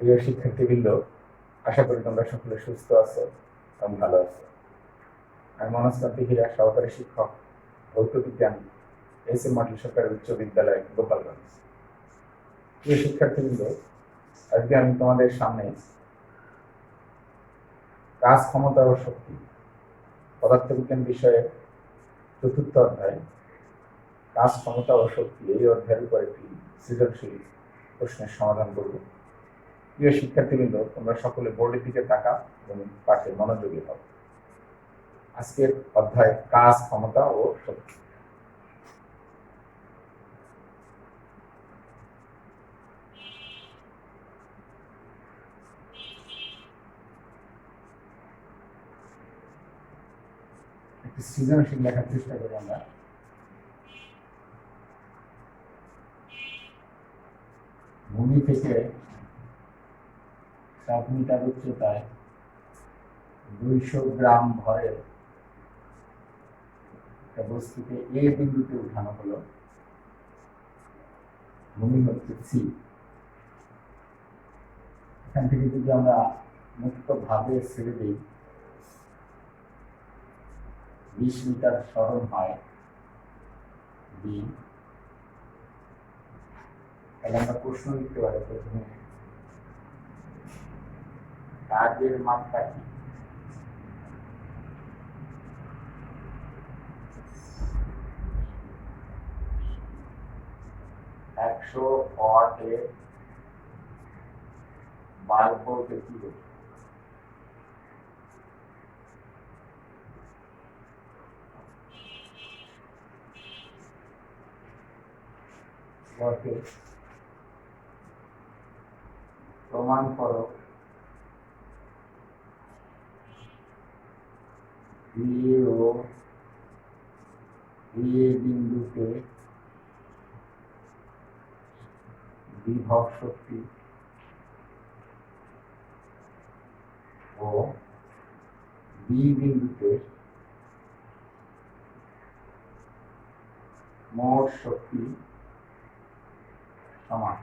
প্রিয় শিক্ষার্থীবৃন্দ, আশা করি তোমরা সকলে সুস্থ আছো এবং ভালো আছো। আমি মনস্কান্তি হীরা, সহকারী শিক্ষক, ভৌত বিজ্ঞান, এস.এম. মডেল সরকারি উচ্চ বিদ্যালয়, গোপালগঞ্জ। প্রিয় শিক্ষার্থীবৃন্দ, আজকে আমি তোমাদের সামনে কাজ, ক্ষমতা ও শক্তি পদার্থবিজ্ঞান বিষয়ের চতুর্থ অধ্যায় কাজ, ক্ষমতা ও শক্তি এই অধ্যায়ের উপর একটি সৃজনশীল প্রশ্নের সমাধান করব। প্রিয় শিক্ষার্থীবৃন্দ, তোমরা সকলে বোর্ডের দিকে তাকাও এবং পাঠে মনোযোগী হও। আজকের অধ্যায় কাজ, ক্ষমতা ও শক্তি। একটি সৃজনশীল লেখার চেষ্টা করি আমরা। ভূমি থেকে 7 মিটার উচ্চতায় 200 গ্রাম ভরের একটা বস্তুকে এ বিন্দুতে উঠানো হলো। ভূমি হচ্ছে সি। এখান থেকে যদি আমরা মুক্ত ভাবে ছেড়ে দিই, 20 মিটার সরণ হয় বি, তাহলে আমরা প্রশ্ন লিখতে পারি প্রথমে কাজের মাত্রা কি। একশো ওয়াটের বাল্ব বলতে কি বোঝো? প্রমাণ করো এ বিন্দুতে বিভব শক্তি ও বি বিন্দুতে মোট শক্তি সমান।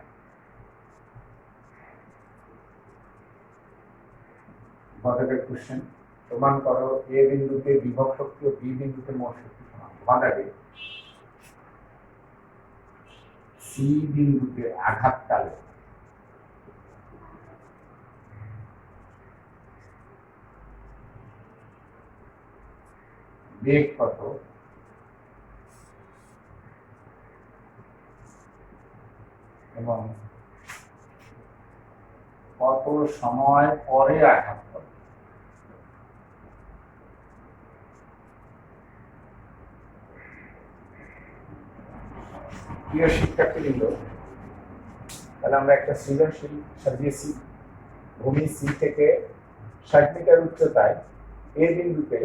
কোশ্চেন, প্রমাণ করো এ বিন্দুতে বিভব শক্তি ও বি বিন্দুতে মোট শক্তি সমান। বাঁধাবে সি বিন্দুতে আঘাতকালে বেগ কত এবং কত সময় পরে আঘাত করে। প্রিয় শিক্ষার্থীবৃন্দ, তাহলে আমরা একটা সৃজনশীল সাজিয়েছি। ভূমি সি থেকে 60 মিটার উচ্চতায় এ বিন্দুতে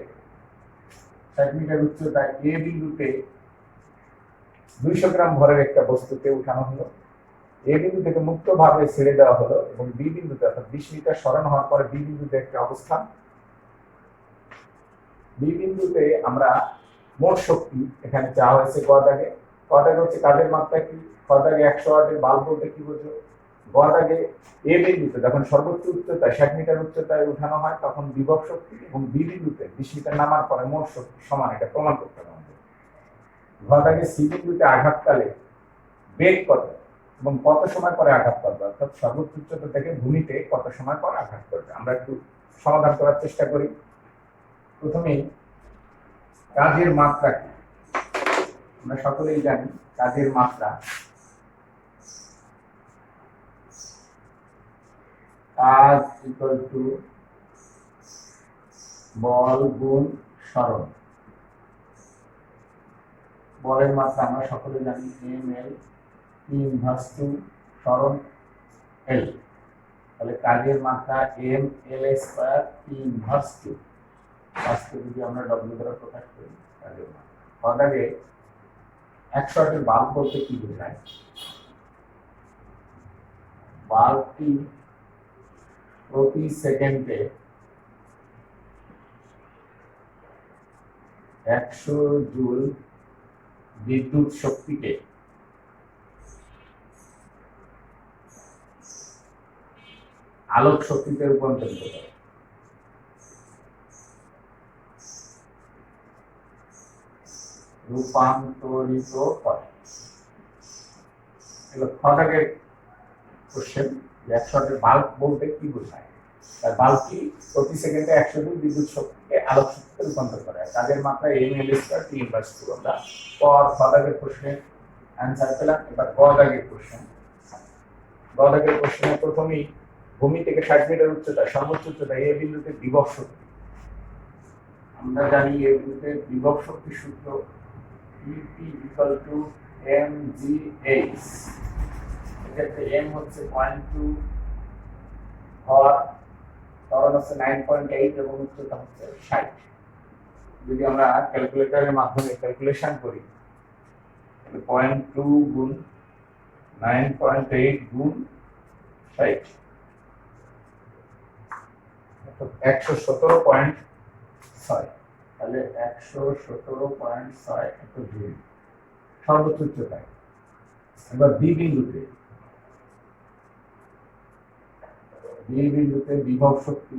200 গ্রাম ভরের একটা বস্তুকে উঠানো হলো। এ বিন্দু থেকে মুক্ত ভাবে ছেড়ে দেওয়া হলো এবং বি বিন্দুতে অর্থাৎ 20 মিটার সরণ হওয়ার পরে বি বিন্দুতে একটা অবস্থান। বি বিন্দুতে আমরা মোট শক্তি এখানে চাওয়া হয়েছে ক দাগে হচ্ছে কাজের মাত্রা কি। ক দাগে 100 ওয়াটের বাল্ব বলতে কি বোঝো। গ দাগে এ বিন্দুতে যখন সর্বোচ্চ উচ্চতায় 60 মিটার উচ্চতায় উঠানো হয় তখন বিভব শক্তি এবং বি বিন্দুতে 20 মিটার নামার পরে মোট শক্তি সমান, এটা প্রমাণ করতে হবে আমাদের। ঘ দাগে সি বিন্দুতে আঘাতকালে বেগ কত এবং কত সময় পরে আঘাত করবে, অর্থাৎ সর্বোচ্চ উচ্চতা থেকে ভূমিতে কত সময় পর আঘাত করবে। আমরা একটু সমাধান করার চেষ্টা করি। প্রথমেই কাজের মাত্রা কি, আমরা সকলেই জানি কাজের মাত্রা কাজ ইকুয়াল টু বল গুণ সরণ। বলের মাত্রা আমরা সকলে জানি ml, P ইনভার্স টু সরণ L। তাহলে কাজের মাত্রা ml square P inverse to, আজকে যদি আমরা W দ্বারা প্রকাশ করি কাজের মাত্রা। বাঁধাবে 100 ওয়াটের বাল্ব বলতে কি বোঝায়। বাল্বটি প্রতি সেকেন্ডে 100 জুল বিদ্যুৎ শক্তিকে আলোক শক্তিতে রূপান্তরিত করে। রূপান্তরিত করে। এগুলো খটাকের কোশ্চেন। 100 ওয়াটের বাল্ব বলতে কি বোঝায়? তার বাল্বটি প্রতি সেকেন্ডে 100 জুল বিদ্যুৎ শক্তিকে আলোক শক্তিতে রূপান্তর করে। কাজের মাত্রা ml² T ইনভার্স আমরা খটাকের কোশ্চেন অ্যান্সার পেলাম। এবার গদাগের কোশ্চেন। গদাগের কোশ্চেনে প্রথমেই ভূমি থেকে 60 মিটার উচ্চতায় সর্বোচ্চ উচ্চতায় এ বিন্দুতে বিভব শক্তি। আমরা জানি এ বিন্দুতে বিভব শক্তির সূত্র EP = mgh। এক্ষেত্রে m হচ্ছে 0.2, ভর ত্বরণ হচ্ছে 9.8 এবং উচ্চতা হচ্ছে 60। যদি আমরা ক্যালকুলেটরের মাধ্যমে ক্যালকুলেশন করি তাহলে 0.2 গুণ 9.8 গুণ 60 117.6। তাহলে 117.6 এত জুল সর্বোচ্চ উচ্চতায়। এবার বি বিন্দুতে বিভব শক্তি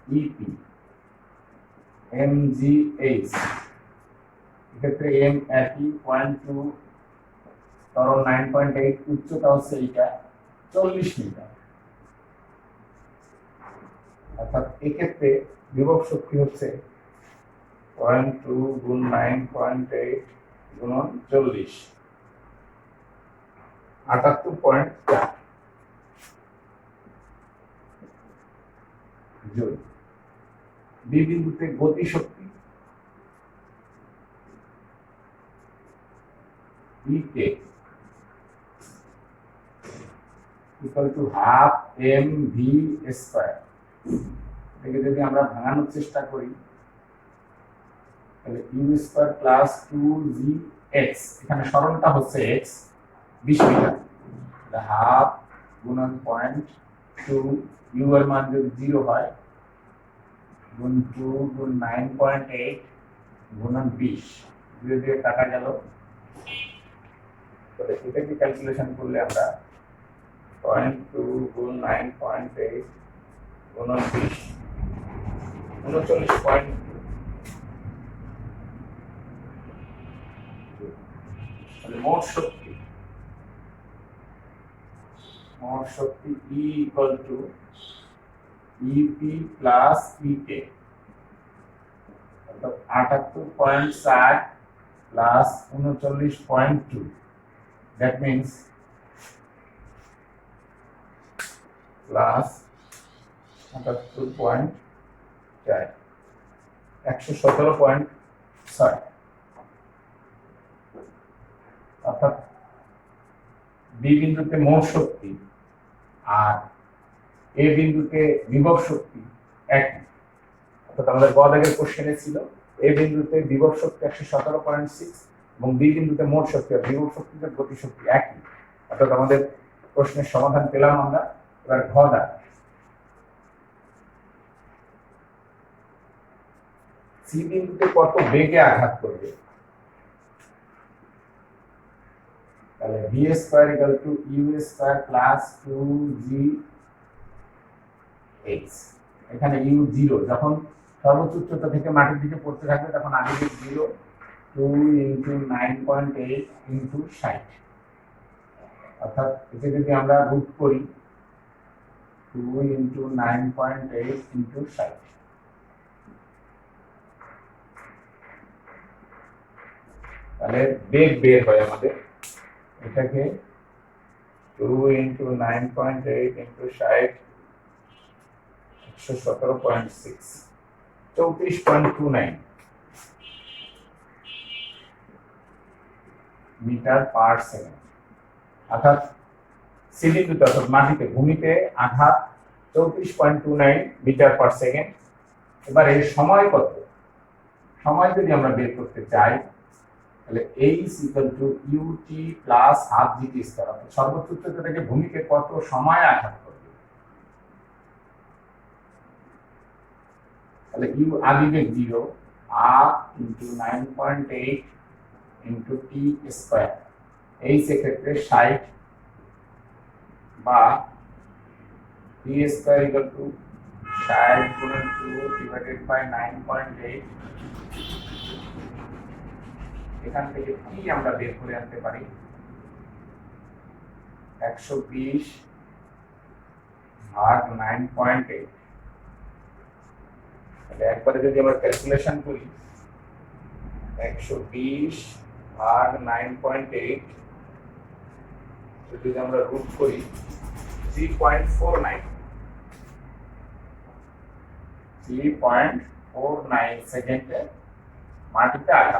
EP mgh। এক্ষেত্রে m একই 0.2, ত্বরণ 9.8, উচ্চতা হচ্ছে এটা 40 মিটার। অর্থাৎ এক্ষেত্রে বিভব শক্তি হচ্ছে 0.2 গুণ 9.8 গুণন 40, 78.4 জুল। বি বিন্দুতে গতি শক্তি EK = half mv স্কয়ার। এটাকে যদি আমরা ভাঙানোর চেষ্টা করি তাহলে u স্কয়ার প্লাস 2gx, এখানে সরণটা হচ্ছে x 20 মিটার, হাফ গুণন 0.2, u এর মান যদি 0 হয় গুণ 2 গুণ 9.8 গুণন 20, ধীরে ধীরে কাটা গেল। তাহলে এটাকে ক্যালকুলেশন করলে আমরা 0.2 গুণ 9.8 গুণন 20 39. তাহলে মোট শক্তি E = EP প্লাস EK, অর্থাৎ 78.4 প্লাস 39.2। That means plus 78.4 117.6। অর্থাৎ বি বিন্দুতে মোট শক্তি আর এ বিন্দুতে বিভব শক্তি একই। অর্থাৎ আমাদের গদাগের কোশ্চেনে ছিল এ বিন্দুতে বিভব শক্তি 117.6 এবং বি বিন্দুতে মোট শক্তি আর বিভব শক্তিতে গতি শক্তি একই। অর্থাৎ আমাদের প্রশ্নের সমাধান পেলাম আমরা। এবার গদা সি বিন্দুতে কত বেগে আঘাত করবে? তাহলে v² = u² প্লাস 2gh। এখানে u 0, যখন সর্বোচ্চ উচ্চতা থেকে মাটির দিকে পড়তে থাকবে তখন আগে 0, 2 × 9.8 × 60। অর্থাৎ একে যদি আমরা রুট করি 2 × 9.8 × 60, তাহলে বেগ বের হয় আমাদের। এটাকে 2 × 9.8 × 60 117.6 34.29 মিটার পার সেকেন্ড। অর্থাৎ সি বিন্দুতে অর্থাৎ মাটিতে ভূমিতে আঘাত 34.29 মিটার পার সেকেন্ড। এবার এর সময় কত? সময় যদি আমরা বের করতে চাই তাহলে h = ut plus half gt square. অর্থাৎ সর্বোচ্চ উচ্চতা থেকে ভূমিতে কত সময় আঘাত করবে? তাহলে u আদিবেগ 0, r × 9.8 × t square. h এক্ষেত্রে 60 বা ভি স্কয়ার ইকুয়াল টু 60 গুণন 2 ডিভাইডেড বাই 9.8। এখান থেকে কি আমরা বের করে আনতে পারি? 120 ভাগ 9.8। তাহলে একবারে যদি আমরা ক্যালকুলেশন করি, 120 ভাগ 9.8 যদি আমরা রুট করি 3.49 সেকেন্ডে মাটিতে আঘাত।